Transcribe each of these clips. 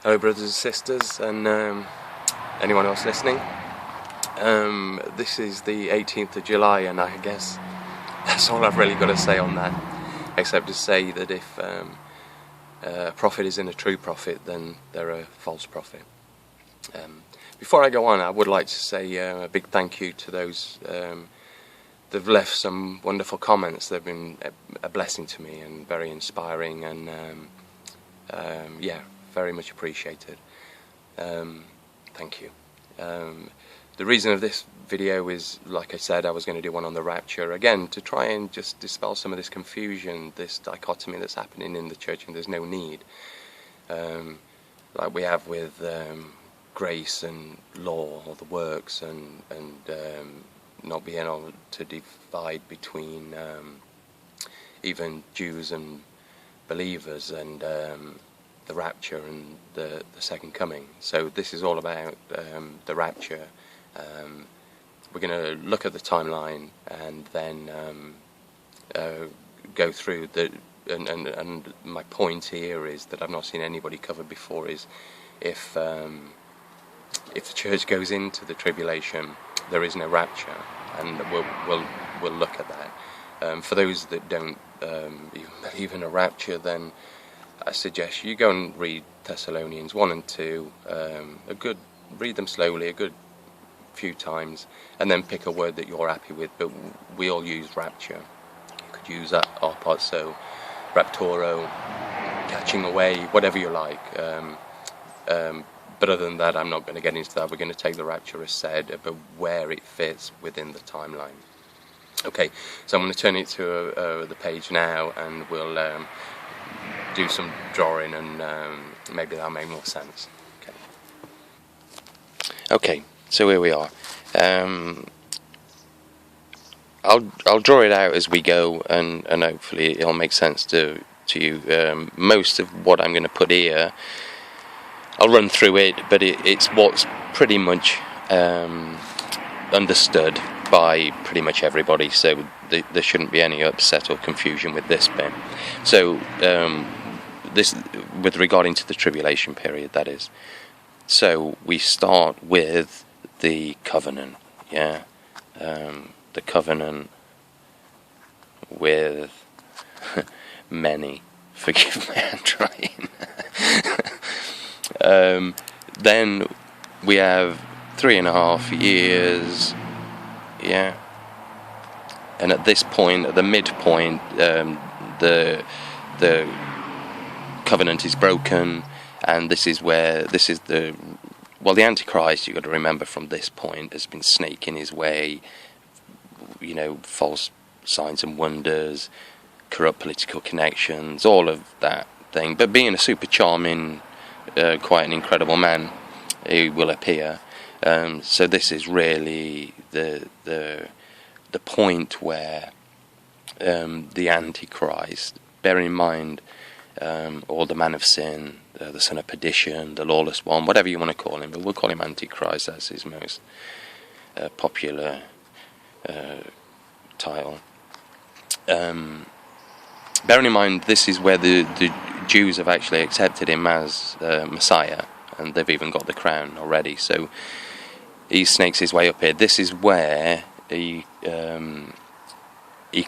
Hello brothers and sisters, and anyone else listening. This is the 18th of July, and I guess that's all I've really got to say on that, except to say that if a prophet isn't a true prophet, then they're a false prophet. Before I go on, I would like to say a big thank you to those that've left some wonderful comments. They've been a blessing to me and very inspiring, and yeah, very much appreciated. Thank you. The reason of this video is, like I said, I was going to do one on the rapture again, to try and just dispel some of this confusion, this dichotomy that's happening in the church, and there's no need, like we have with grace and law, or the works, and not being able to divide between even Jews and believers, and the rapture and the second coming. So this is all about the rapture. We're going to look at the timeline and then go through the and my point here is that I've not seen anybody cover before is if the church goes into the tribulation, there is no rapture, and we'll look at that. For those that don't even believe in a rapture, then I suggest you go and read Thessalonians 1 and 2, read them slowly, a good few times, and then pick a word that you're happy with. But we all use rapture. You could use arpazo, raptoro, catching away, whatever you like. But other than that, I'm not going to get into that. We're going to take the rapture as said, but where it fits within the timeline. Okay, so I'm going to turn it to the page now, and we'll do some drawing, and maybe that'll make more sense. Okay, so here we are. I'll draw it out as we go, and hopefully it'll make sense to you. Most of what I'm going to put here, I'll run through it, but it's what's pretty much understood by pretty much everybody, so there shouldn't be any upset or confusion with this bit. So this, with regarding to the tribulation period, that is. So we start with the covenant, yeah, the covenant with many. Forgive my handwriting. Then we have 3.5 years, yeah, and at this point, at the midpoint, the covenant is broken, and this is the Antichrist, you've got to remember, from this point has been snaking his way, false signs and wonders, corrupt political connections, all of that thing, but being a super charming, quite an incredible man, he will appear. So this is really the point where the Antichrist, bear in mind, or the man of sin, the son of perdition, the lawless one, whatever you want to call him, but we'll call him Antichrist. That's his most popular title. Bearing in mind, this is where the Jews have actually accepted him as Messiah, and they've even got the crown already. So he snakes his way up here. This is where he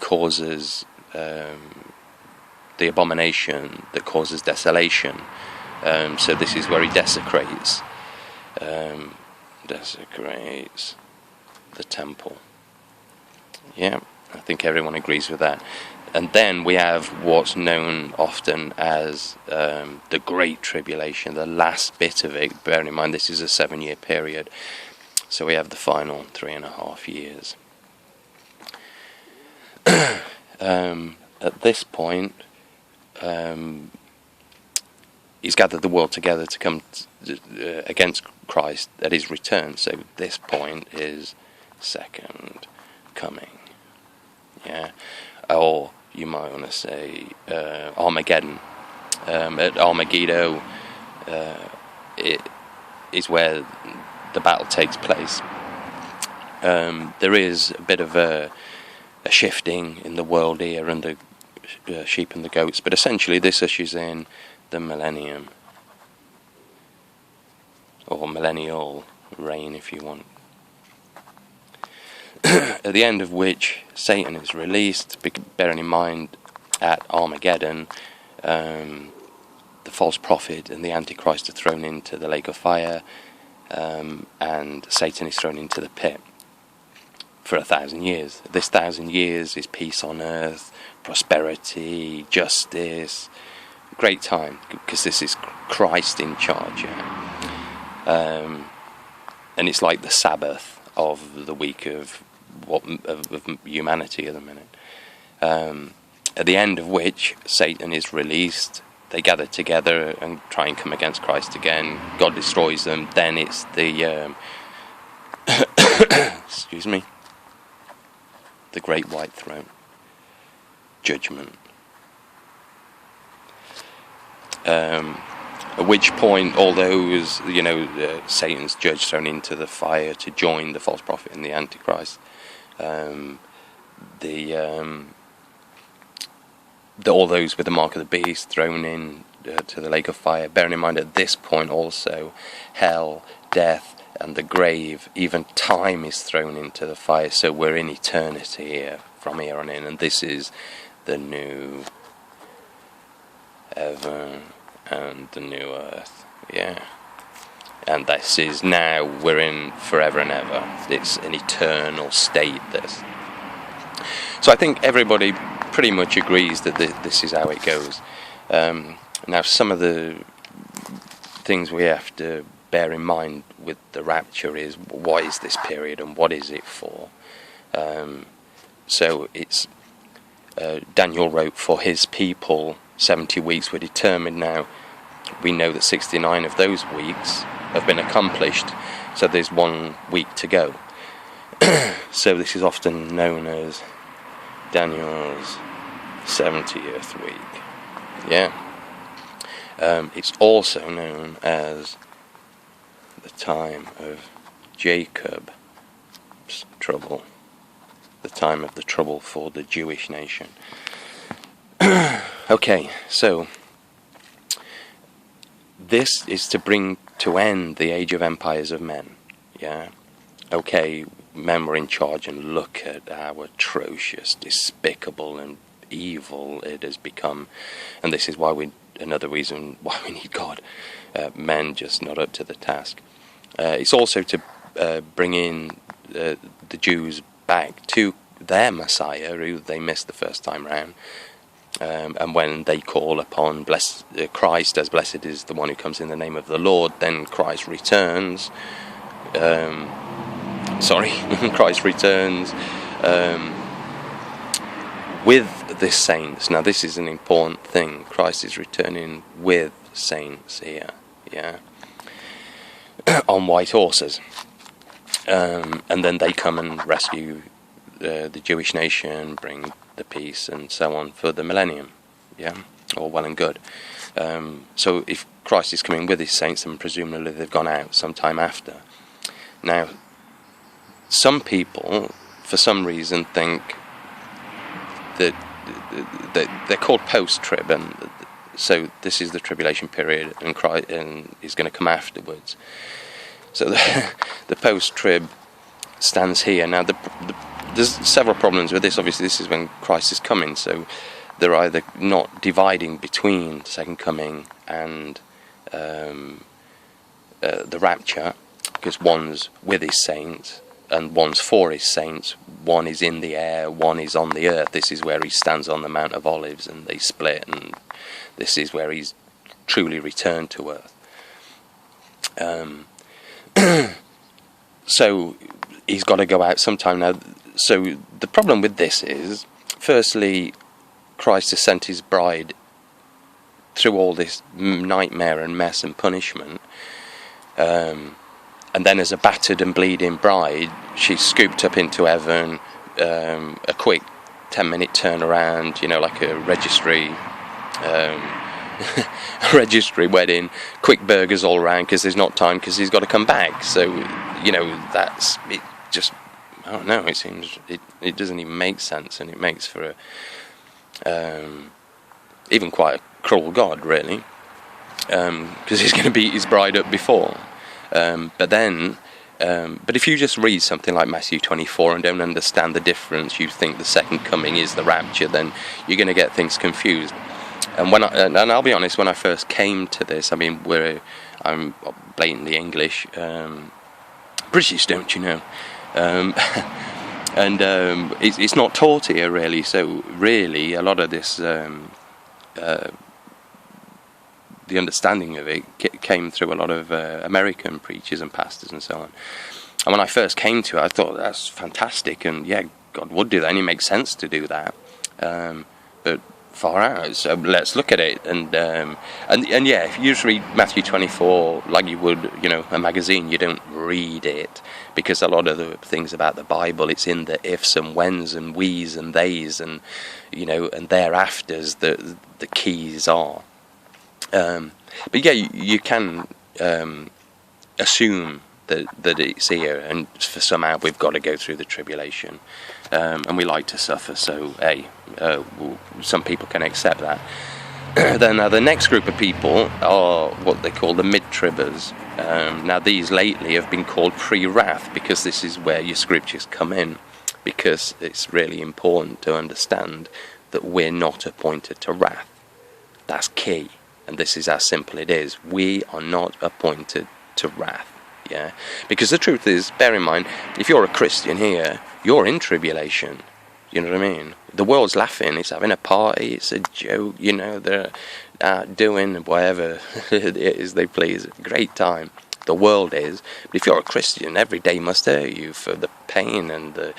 causes the abomination that causes desolation. So this is where he desecrates the temple. Yeah, I think everyone agrees with that. And then we have what's known often as the Great Tribulation, the last bit of it. Bearing in mind, this is a 7-year period. So we have the final 3.5 years. At this point, he's gathered the world together to come against Christ at his return. So this point is second coming. Yeah, or you might want to say Armageddon. At Armageddon, it is where the battle takes place. There is a bit of a shifting in the world here, and the sheep and the goats, but essentially this ushers in the millennium. millennial reign, if you want. At the end of which Satan is released, bearing in mind at Armageddon, the false prophet and the Antichrist are thrown into the lake of fire, and Satan is thrown into the pit for 1,000 years. This 1,000 years is peace on earth, prosperity, justice, great time, because this is Christ in charge. And it's like the Sabbath of the week of humanity at the minute. At the end of which Satan is released, they gather together and try and come against Christ again. God destroys them. Then it's the excuse me, the great white throne judgment. At which point all those, Satan's judge thrown into the fire to join the false prophet and the Antichrist. All those with the mark of the beast thrown in to the lake of fire. Bearing in mind at this point also hell, death and the grave, even time is thrown into the fire. So we're in eternity here from here on in, and this is the new heaven and the new earth. And this is now, we're in forever and ever. It's an eternal state, this. So I think everybody pretty much agrees that this is how it goes. Now, some of the things we have to bear in mind with the rapture is, what is this period and what is it for? So it's Daniel wrote, for his people 70 weeks were determined. Now we know that 69 of those weeks have been accomplished, so there's 1 week to go. So this is often known as Daniel's 70th week. It's also known as the time of Jacob's trouble, the time of the trouble for the Jewish nation. Okay, so this is to bring to end the age of empires of men. Okay, men were in charge, and look at how atrocious, despicable and evil it has become. And this is why another reason why we need God. Men just not up to the task. It's also to bring in the Jews back to their Messiah, who they missed the first time round. And when they call upon Christ as blessed is the one who comes in the name of the Lord, then Christ returns. Christ returns with the saints. Now this is an important thing. Christ is returning with saints here, on white horses. And then they come and rescue the Jewish nation, bring the peace and so on for the millennium. All well and good. So if Christ is coming with his saints, then presumably they've gone out sometime after. Now, some people, for some reason, think that they're called Post Trib, and so this is the tribulation period, and Christ is going to come afterwards. So the Post Trib stands here. Now, there's several problems with this. Obviously, this is when Christ is coming, so they're either not dividing between the second coming and the rapture, because one's with his saints and one's for his saints. One is in the air, one is on the earth. This is where he stands on the Mount of Olives, and they split, and this is where he's truly returned to earth. So he's got to go out sometime now. So the problem with this is, firstly, Christ has sent his bride through all this nightmare and mess and punishment, and then as a battered and bleeding bride, she's scooped up into heaven, a quick 10-minute turnaround, like a registry wedding, quick burgers all around, because there's not time, because he's got to come back. So that's it. Just, I don't know, it seems it doesn't even make sense, and it makes for even quite a cruel God, really, because he's going to beat his bride up before. But if you just read something like Matthew 24 and don't understand the difference, you think the second coming is the rapture, then you're going to get things confused. And I'll be honest, when I first came to this, I mean, I'm blatantly English, British, don't you know? It's not taught here really. So really, a lot of this, the understanding of it came through a lot of American preachers and pastors and so on. And when I first came to it, I thought that's fantastic, and yeah, God would do that, and it makes sense to do that. But far out. So let's look at it, and yeah, if you just read Matthew 24 like you would, a magazine, you don't read it, because a lot of the things about the Bible, it's in the ifs and whens and we's and they's, and and thereafters the keys are. But yeah, you can assume that it's here, and for somehow we've got to go through the tribulation, and we like to suffer, so some people can accept that. Then the next group of people are what they call the mid-tribbers. Now these lately have been called pre-wrath, because this is where your scriptures come in, because it's really important to understand that we're not appointed to wrath. That's key, and this is how simple it is. We are not appointed to wrath. Yeah, because the truth is, bear in mind, if you're a Christian here, you're in tribulation. You know what I mean? The world's laughing, it's having a party, it's a joke, they're out doing whatever it is they please. Great time. The world is. But if you're a Christian, every day must hurt you for the pain and the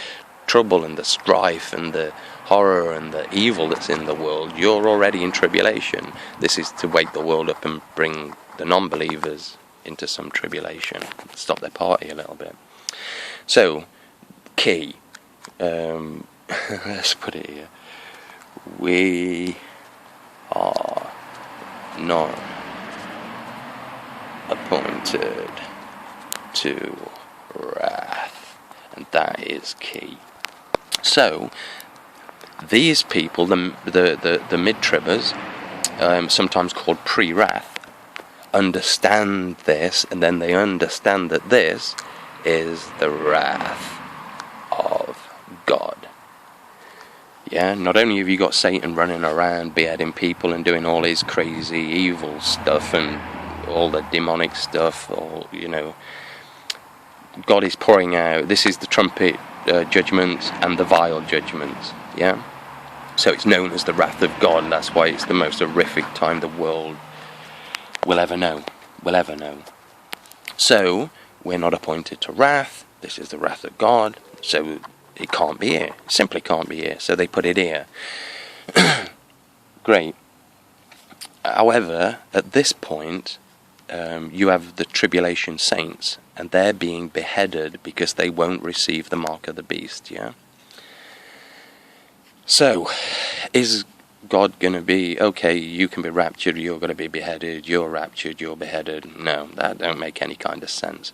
trouble and the strife and the horror and the evil that's in the world. You're already in tribulation. This is to wake the world up and bring the non-believers into some tribulation, stop their party a little bit. So, key, let's put it here, we are not appointed to wrath, and that is key. So, these people, the mid-tribbers, sometimes called pre-wrath, understand this, and then they understand that this is the wrath of God. Yeah, not only have you got Satan running around beheading people and doing all his crazy evil stuff and all the demonic stuff, God is pouring out, this is the trumpet judgment and the vial judgment, yeah? So it's known as the wrath of God, and that's why it's the most horrific time the world will ever know. So, we're not appointed to wrath. This is the wrath of God. So, it can't be here. It simply can't be here. So, they put it here. Great. However, at this point, you have the Tribulation Saints, and they're being beheaded because they won't receive the mark of the beast, yeah? So, is God going to be, okay, you can be raptured, you're going to be beheaded, you're raptured, you're beheaded? No, that don't make any kind of sense.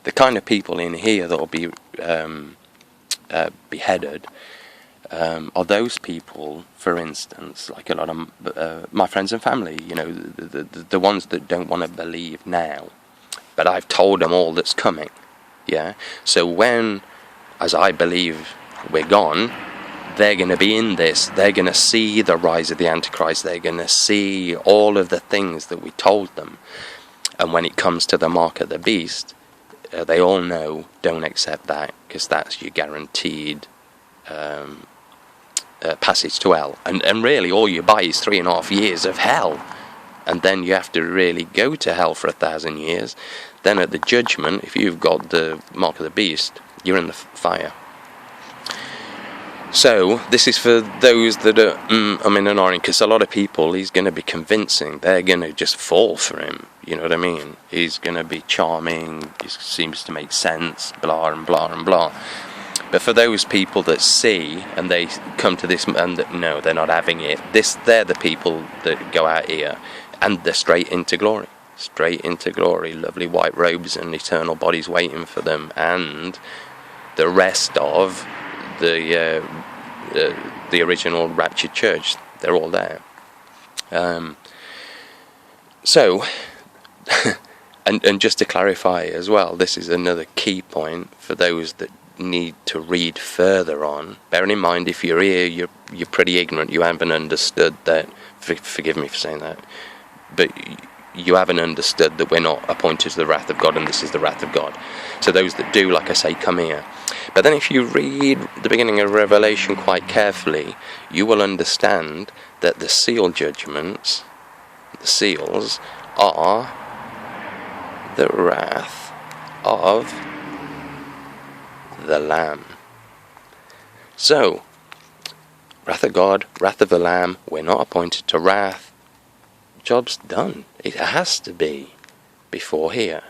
The kind of people in here that will be beheaded are those people, for instance, like a lot of my friends and family, the ones that don't want to believe now, but I've told them all that's coming, yeah? So when, as I believe, we're gone, they're going to be in this. They're going to see the rise of the Antichrist. They're going to see all of the things that we told them. And when it comes to the mark of the beast, they all know, don't accept that, because that's your guaranteed passage to hell. And really, all you buy is 3.5 years of hell. And then you have to really go to hell for 1,000 years. Then at the judgment, if you've got the mark of the beast, you're in the fire. So, this is for those that are annoying, because a lot of people, he's going to be convincing. They're going to just fall for him, you know what I mean? He's going to be charming, he seems to make sense, blah and blah and blah. But for those people that see, and they come to this, and no, they're not having it, they're the people that go out here, and they're straight into glory. Straight into glory, lovely white robes and eternal bodies waiting for them, and the rest of the original Rapture church, they're all there. So And just to clarify as well, this is another key point for those that need to read further on. Bearing in mind, if you're here, you're pretty ignorant. You haven't understood that. Forgive me for saying that, but you haven't understood that we're not appointed to the wrath of God, and this is the wrath of God. So those that do, like I say, come here. But then if you read the beginning of Revelation quite carefully, you will understand that the seal judgments, the seals, are the wrath of the Lamb. So, wrath of God, wrath of the Lamb, we're not appointed to wrath. Job's done. It has to be before here.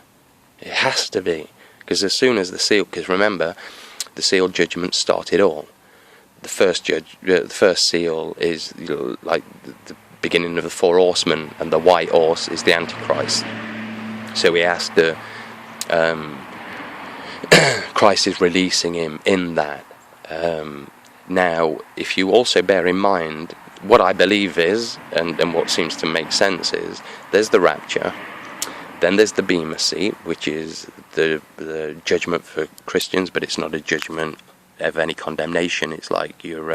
It has to be. Because as soon as the seal, because remember, the seal judgment started all. The first seal is like the beginning of the four horsemen, and the white horse is the Antichrist. So he has to, Christ is releasing him in that. Now, if you also bear in mind, what I believe is, and what seems to make sense is, there's the rapture, then there's the Bema seat, which is the judgment for Christians, but it's not a judgment of any condemnation. It's like your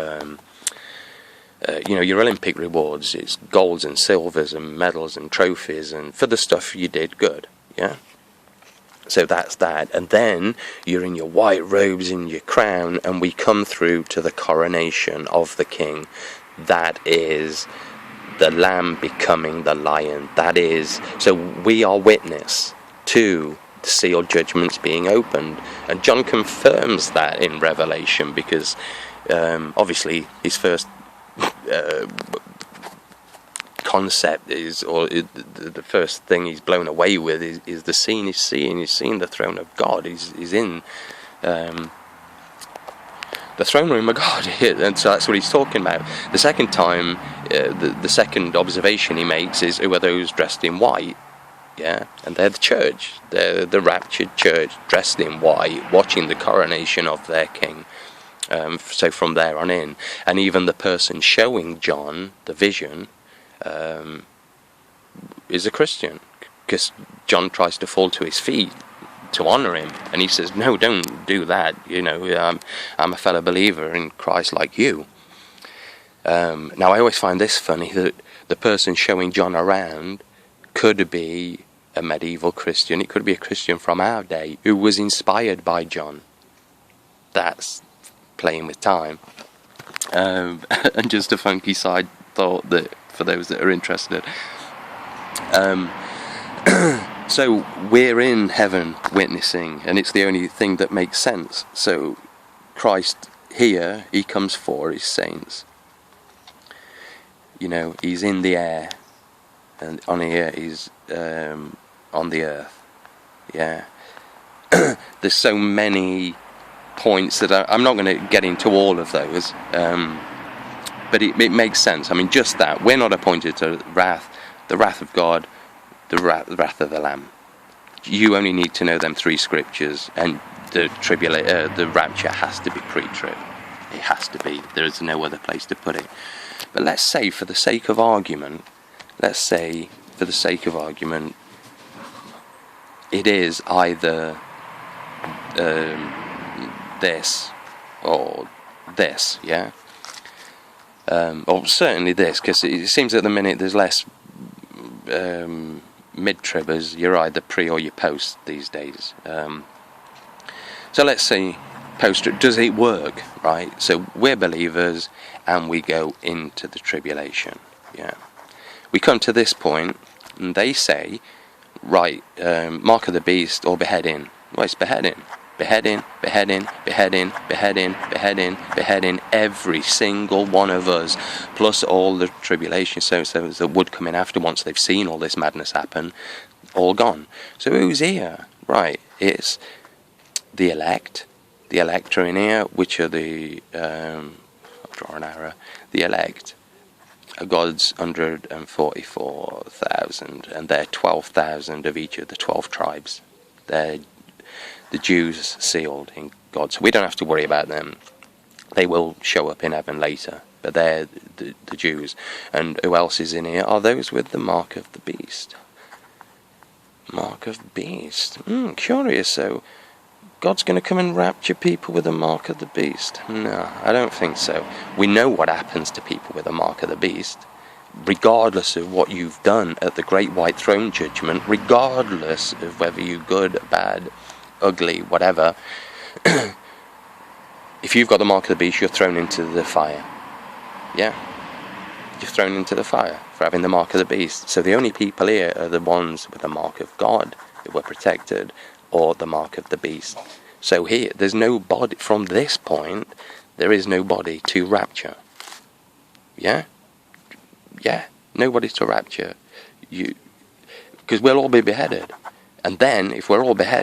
Olympic rewards. It's golds and silvers and medals and trophies, and for the stuff you did good, yeah? So that's that. And then you're in your white robes and your crown, and we come through to the coronation of the King. That is the Lamb becoming the Lion. That is, so we are witness to the sealed judgments being opened. And John confirms that in Revelation, because obviously his first concept is, or the first thing he's blown away with is the scene he's seeing. He's seeing the throne of God. He's in the throne room of God, and so that's what he's talking about. The second time, the second observation he makes is, who are those dressed in white? Yeah, and they're the church. They're the raptured church, dressed in white, watching the coronation of their King. So from there on in, and even the person showing John the vision is a Christian, because John tries to fall to his feet to honour him, and he says, no, don't do that, I'm a fellow believer in Christ like you. Now I always find this funny, that the person showing John around could be a medieval Christian. It could be a Christian from our day who was inspired by John. That's playing with time. And just a funky side thought that for those that are interested. So we're in heaven witnessing, and it's the only thing that makes sense. So Christ here, he comes for his saints. He's in the air, and on here he's on the earth. Yeah. There's so many points that I'm not going to get into all of those, but it makes sense. I mean, just that we're not appointed to the wrath of God, the wrath of the Lamb. You only need to know them three scriptures, and the rapture has to be pre-trib. It has to be. There is no other place to put it. But let's say, for the sake of argument, it is either this or this, yeah? Or certainly this, because it seems at the minute there's less mid-tribbers. You're either pre or you're post these days. So let's say post-trib. Does it work, right? So we're believers and we go into the tribulation, yeah? We come to this point and they say, right, mark of the beast or beheading. Well, it's beheading. Beheading, beheading, beheading, beheading, beheading, beheading, every single one of us, plus all the tribulation saints that would come in after once they've seen all this madness happen, all gone. So who's here? Right, it's the elect. The elect are in here, which are the, I'll draw an arrow, the elect are God's 144,000, and they're 12,000 of each of the 12 tribes. They're the Jews sealed in God. So we don't have to worry about them. They will show up in heaven later. But they're the Jews. And who else is in here? Are those with the mark of the beast. Mark of the beast. Curious. So God's going to come and rapture people with the mark of the beast? No, I don't think so. We know what happens to people with the mark of the beast. Regardless of what you've done at the great white throne judgment, regardless of whether you're good, bad, ugly, whatever, if you've got the mark of the beast, you're thrown into the fire. Yeah, you're thrown into the fire for having the mark of the beast. So the only people here are the ones with the mark of God who were protected, or the mark of the beast. So here, there's nobody, from this point, there is nobody to rapture. Yeah, nobody to rapture. Because we'll all be beheaded. And then, if we're all beheaded,